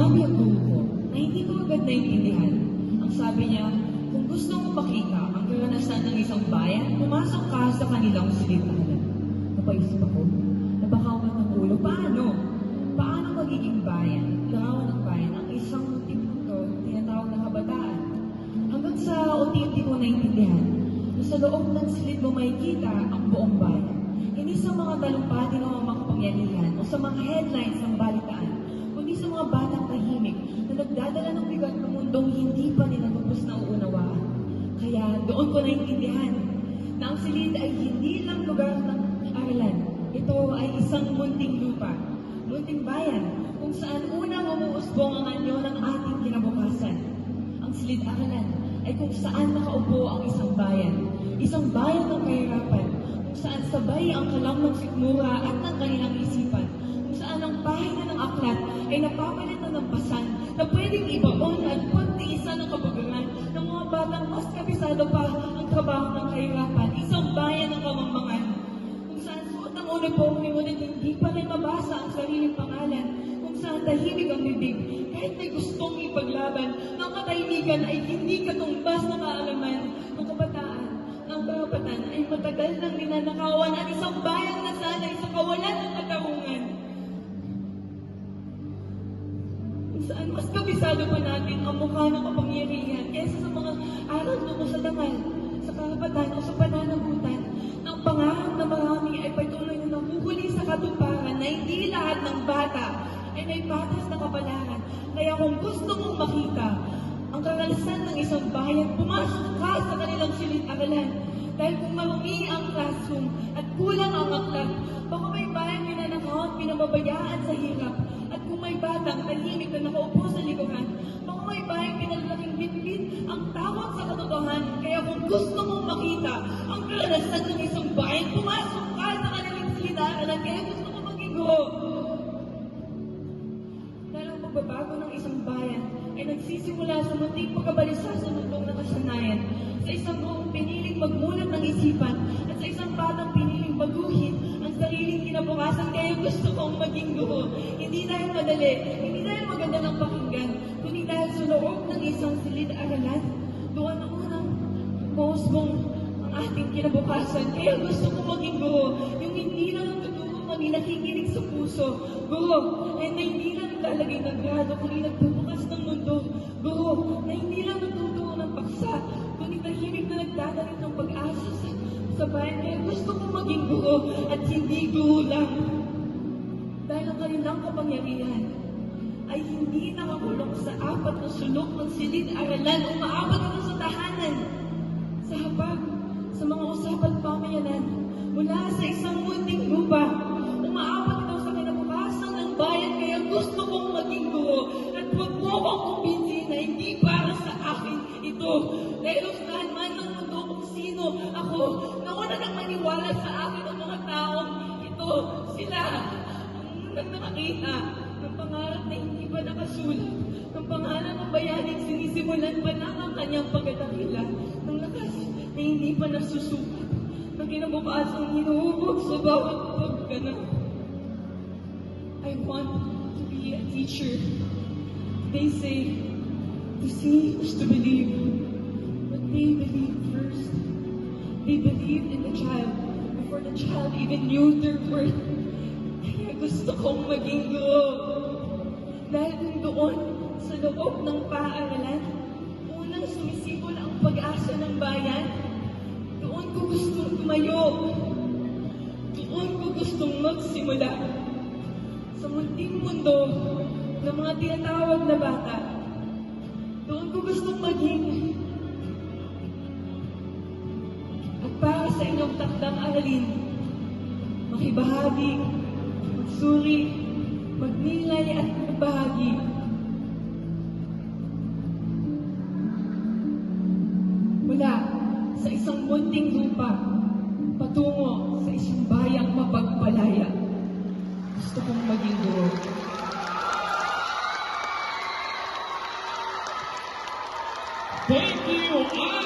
sinabi ang guro ko na hindi ko agad naintindihan. Ang sabi niya, kung gusto mo makita ang karanasan ng isang bayan, pumasok ka sa kanilang silid-aralan. Napaisip ako, nabakawan ng ulo, paano? Paano magiging bayan, larawan ng bayan, ang isang munting-mundo tinatawag na kabataan? Hanggang sa unti-unti ko naintindihan, na sa loob ng silid mo makikita ang buong bayan. Hindi sa mga talumpati ng mga makapangyarihan o sa mga headlines ng balitaan, kundi sa mga batang tahimik na nagdadala ng bigat ng mundong hindi pa nila lubos na uunawaan. Kaya doon ko naintindihan na ang silid ay hindi lang lugar ng aralan. Ito ay isang munting lupa, munting bayan, kung saan unang umuusbong ang anyo ng ating kinabukasan. Ang silid-aralan ay kung saan nakaupo ang isang bayan ng kahirapan, kung saan sabay ang kalam ng sikmura at ng kanilang isipan, kung saan ang pahina ng aklat ay napapalit ng pasan na pwedeng ibaon at pagtiisan ng kabagaran ng mga batang mas kabisado pa ang trabaho ng kahirapan, isang bayan ng kamangmangan, kung saan suot ang ulo po ngunit hindi pa rin mabasa ang sariling pangalan, kung saan tahimik ang bibig kahit may gustong ipaglaban ng katahimikan ay hindi katumbas na kaalaman ng kabataan. Ang karapatan ay matagal nang ninanakawan at isang bayan na sana'y sa kawalan ng katarungan. Kung saan mas kabisado pa natin ang mukha ng kapangyarihan kaysa sa mga araw tungo sa dangal, sa karapatan o sa pananagutan ng pangarap na marami ay patuloy na nahuhuli sa katuparan na hindi lahat ng bata ay may patas na kapalaran. Kaya kung gusto mong makita ang karanasan ng isang bayan, pumasok ka sa kanilang silid-aralan. Dahil kung marumi ang classroom at kulang ang aklat, baka may bayan ninanakaw at pinababayaan sa hirap. At kung may batang tahimik na nakaupo sa likuran, baka may bayan pinaglaking bitbit ang takot sa katotohanan. Kaya kung gusto mong makita ang karanasan ng isang bayan, pumasok ka sa kanilang silid-aralan. Kaya gusto ko maging guro. Dahil ang pagbabago ng isang bayan ay nagsisimula sa munting pagkabalisa sa mundong nakasanayan, sa isang buong piniling magmulat ng isipan, at sa isang batang piniling baguhin ang sariling kinabukasan. Kaya gusto kong maging guro. Hindi dahil madali, hindi dahil maganda ng pakinggan, kundi dahil sa loob ng isang silid-aralan, doon ang unang mausbong ang ating kinabukasan. Kaya gusto kong maging guro, yung hindi lang natuturo kami nakikinig sa puso. Guro, na hindi lang naglalagay ng grado, kundi nagbubukas ng mundo. Guro, na hindi lang natuturo ng paksa, kundi tahimik na nagdadalit ng pag-asa sa bayan. Kaya gusto kong maging guro at hindi guro lang. Dahil ang kanilang kapangyarihan ay hindi nakakulong sa apat na sulok ng silid-aralan, umaabot ito sa tahanan, sa habag, sa mga usapan pamayanan, mula sa isang munting lupa, umaabot ito sa kinabukasan ng bayan. Kaya gusto kong maging guro at huwag mo akong kumbinsin na hindi para sa akin ito. Dahil usahan man ng mundo kung sino ako, nauna nang maniwala sa akin ang mga taong ito. Sila ang nakakita ng pangarap na hindi pa nakasulat, ng pangalan ng bayaning sinisimulan pa lang ang kanyang pagkatahila, ng lakas na hindi pa nasusukat, ng kinabukasan hinuhubog sa bawat pagganap. I want to be a teacher. They say, to see is to believe. But they believed first. They believed in the child before the child even knew their worth. Kaya gusto kong maging guro. Dahil kung doon, sa loob ng paaralan, unang sumisipol ang pag-asa ng bayan, doon ko gustong tumayo. Doon ko gustong magsimula. Sa munting mundo ng mga tinatawag na bata, doon ko gustong maging. At para sa inyong takdang aralin, makibahagi, magsuri, magnilay at magbahagi. Mula sa isang munting lupa, patungo sa isang bayang mapagpalaya. Gusto kong maging guro. Thank you.